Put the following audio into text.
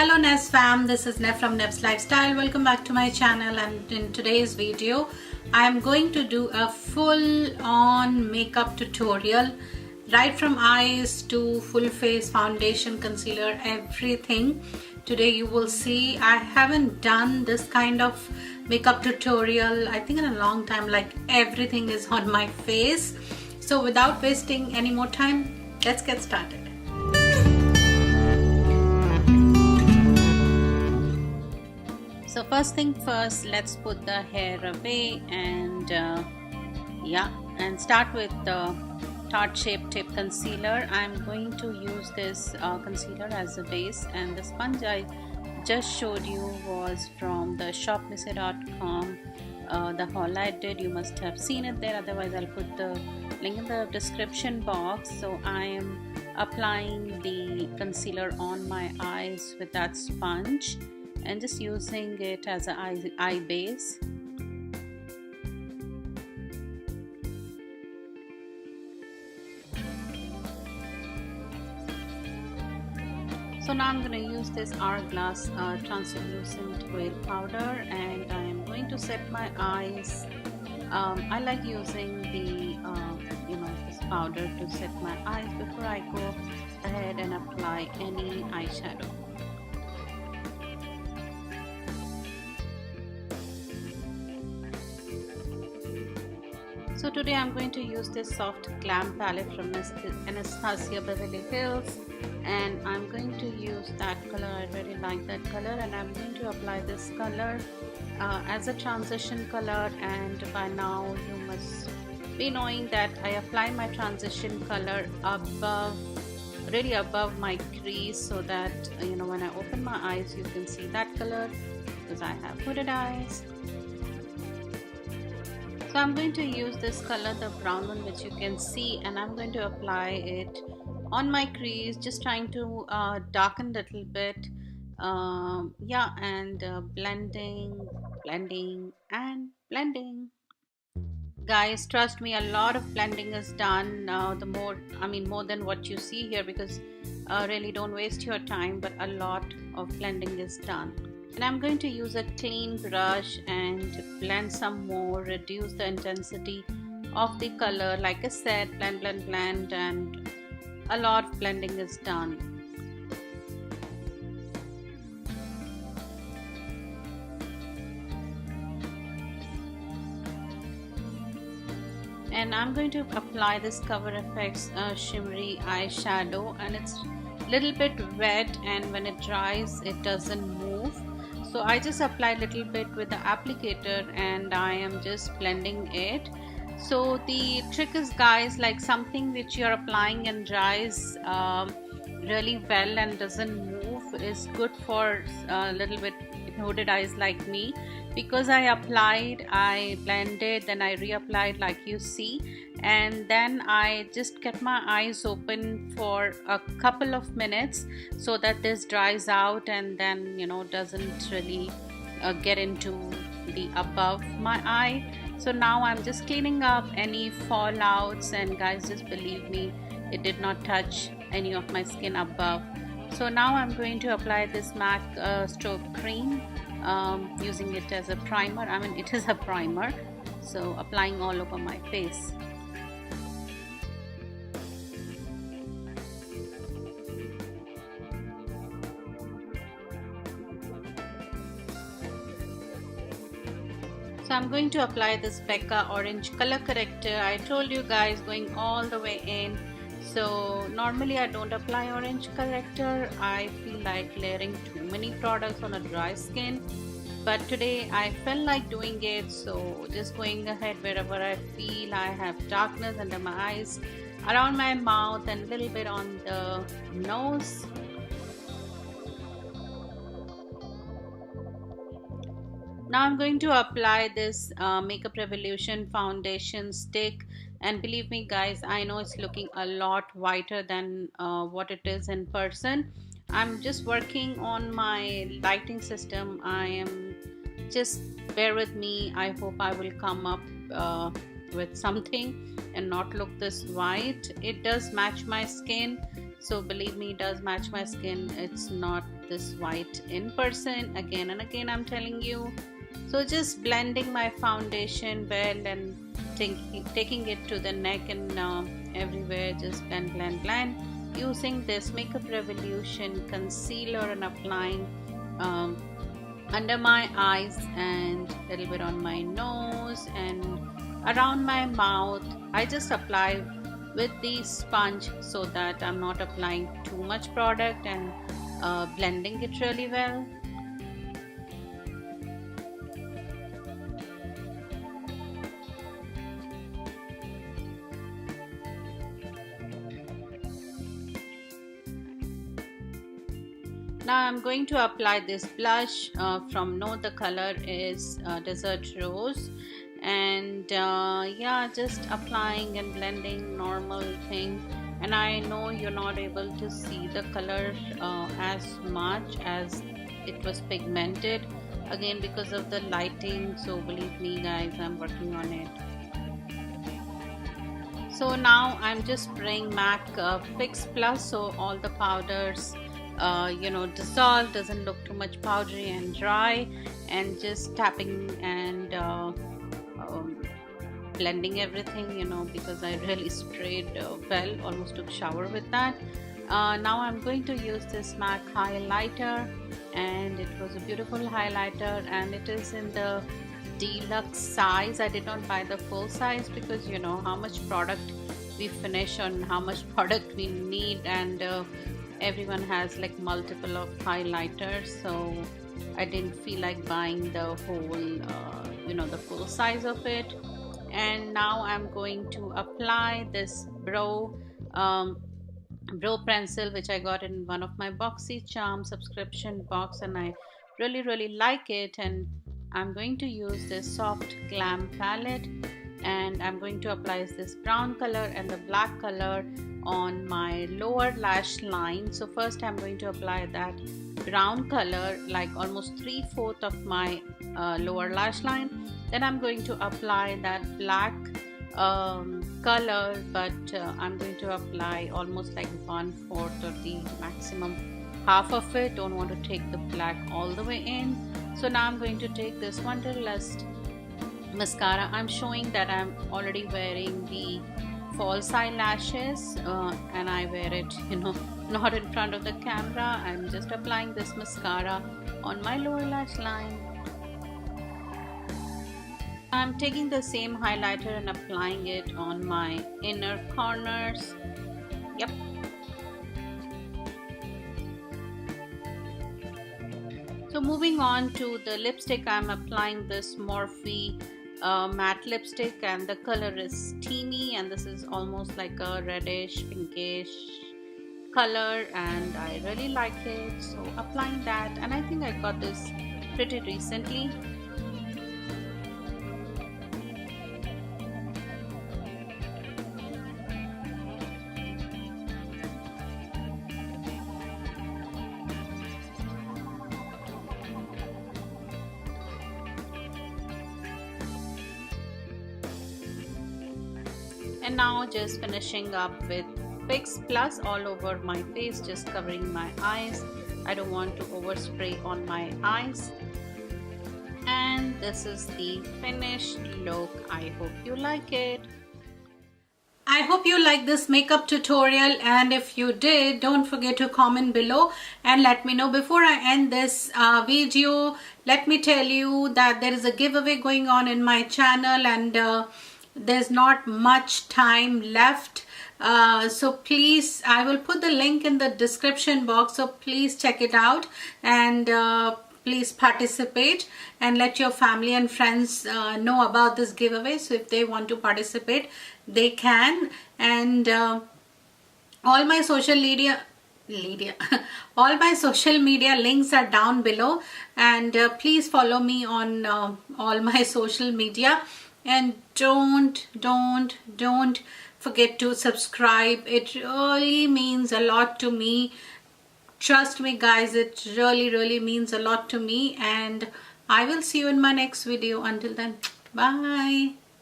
Hello Neve's fam, this is Neve from Neve's Lifestyle. Welcome back to my channel, and in today's video I am going to do a full-on makeup tutorial, right from eyes to full face, foundation, concealer, everything. Today you will see I haven't done this kind of makeup tutorial I think in a long time, like everything is on my face. So without wasting any more time, let's get started. So first thing first, let's put the hair away and start with the Tarte Shape Tip Concealer. I'm going to use this concealer as a base, and the sponge I just showed you was from the shopmissy.com. The haul I did, you must have seen it there, otherwise I'll put the link in the description box. So I am applying the concealer on my eyes with that sponge and just using it as an eye base. So now I'm going to use this Hourglass translucent veil powder, and I am going to set my eyes. I like using the this powder to set my eyes before I go ahead and apply any eyeshadow. So today I'm going to use this soft glam palette from Anastasia Beverly Hills, and I'm going to use that color. I really like that color, and I'm going to apply this color as a transition color. And by now you must be knowing that I apply my transition color really above my crease, so that when I open my eyes you can see that color, because I have hooded eyes. So I'm going to use this color, the brown one, which you can see, and I'm going to apply it on my crease, just trying to darken a little bit, and blending and blending. Guys, trust me, a lot of blending is done now. More than what you see here, because really don't waste your time, but a lot of blending is done. And I'm going to use a clean brush and blend some more, reduce the intensity of the color. Like I said, blend, and a lot of blending is done. And I'm going to apply this Cover FX shimmery eyeshadow, and it's a little bit wet, and when it dries it doesn't move. So I just apply a little bit with the applicator, and I am just blending it. So the trick is, guys, like something which you're applying and dries really well and doesn't move is good for a little bit hooded eyes like me, because I blended, then I reapplied like you see, and then I just kept my eyes open for a couple of minutes so that this dries out, and then doesn't really get into the above my eye. So now I'm just cleaning up any fallouts, and guys, just believe me, it did not touch any of my skin above. So now I'm going to apply this MAC stroke cream, using it as a primer. It is a primer, so applying all over my face. So I'm going to apply this Becca Orange Color Corrector. I told you guys, going all the way in. So normally I don't apply orange corrector. I feel like layering too many products on a dry skin, but today I felt like doing it, so just going ahead wherever I feel I have darkness under my eyes, around my mouth, and a little bit on the nose. Now I'm going to apply this Makeup Revolution foundation stick, and believe me guys, I know it's looking a lot whiter than what it is in person. I'm just working on my lighting system. Just bear with me. I hope I will come up with something and not look this white. It does match my skin, so believe me, it does match my skin. It's not this white in person. Again and again I'm telling you. So just blending my foundation well and taking it to the neck and everywhere. Just blend using this Makeup Revolution concealer and applying under my eyes and a little bit on my nose and around my mouth. I just apply with the sponge so that I'm not applying too much product and blending it really well. Now I'm going to apply this blush from No, the color is Desert Rose, and yeah, just applying and blending, normal thing. And I know you're not able to see the color as much as it was pigmented, again because of the lighting, so believe me guys, I'm working on it. So now I'm just spraying MAC Fix Plus so all the powders dissolve, doesn't look too much powdery and dry, and just tapping and blending everything, because I really sprayed well, almost took shower with that. Now I'm going to use this MAC highlighter, and it was a beautiful highlighter, and it is in the deluxe size. I did not buy the full size because how much product we finish on how much product we need, and everyone has like multiple of highlighters, so I didn't feel like buying the whole the full size of it. And now I'm going to apply this brow pencil, which I got in one of my BoxyCharm subscription box, and I really like it. And I'm going to use this soft glam palette, and I'm going to apply this brown color and the black color on my lower lash line. So first I'm going to apply that brown color like almost 3/4 of my lower lash line. Then I'm going to apply that black color, but I'm going to apply almost like 1/4 of the maximum half of it. Don't want to take the black all the way in. So now I'm going to take this Wanderlust mascara. I'm showing that I'm already wearing the false eyelashes and I wear it not in front of the camera. I'm just applying this mascara on my lower lash line. I'm taking the same highlighter and applying it on my inner corners. Yep. So moving on to the lipstick, I'm applying this Morphe matte lipstick, and the color is Steamy, and this is almost like a reddish pinkish color, and I really like it. So applying that, and I think I got this pretty recently. And now just finishing up with Fix Plus all over my face, just covering my eyes. I don't want to overspray on my eyes. And this is the finished look. I hope you like it. I hope you like this makeup tutorial, and if you did, don't forget to comment below and let me know. Before I end this video, let me tell you that there is a giveaway going on in my channel, and there's not much time left, so please, I will put the link in the description box, so please check it out, and please participate and let your family and friends know about this giveaway. So if they want to participate, they can. And all my social media all my social media links are down below, and please follow me on all my social media. And don't forget to subscribe. It really means a lot to me. Trust me guys, it really means a lot to me, and I will see you in my next video. Until then, bye.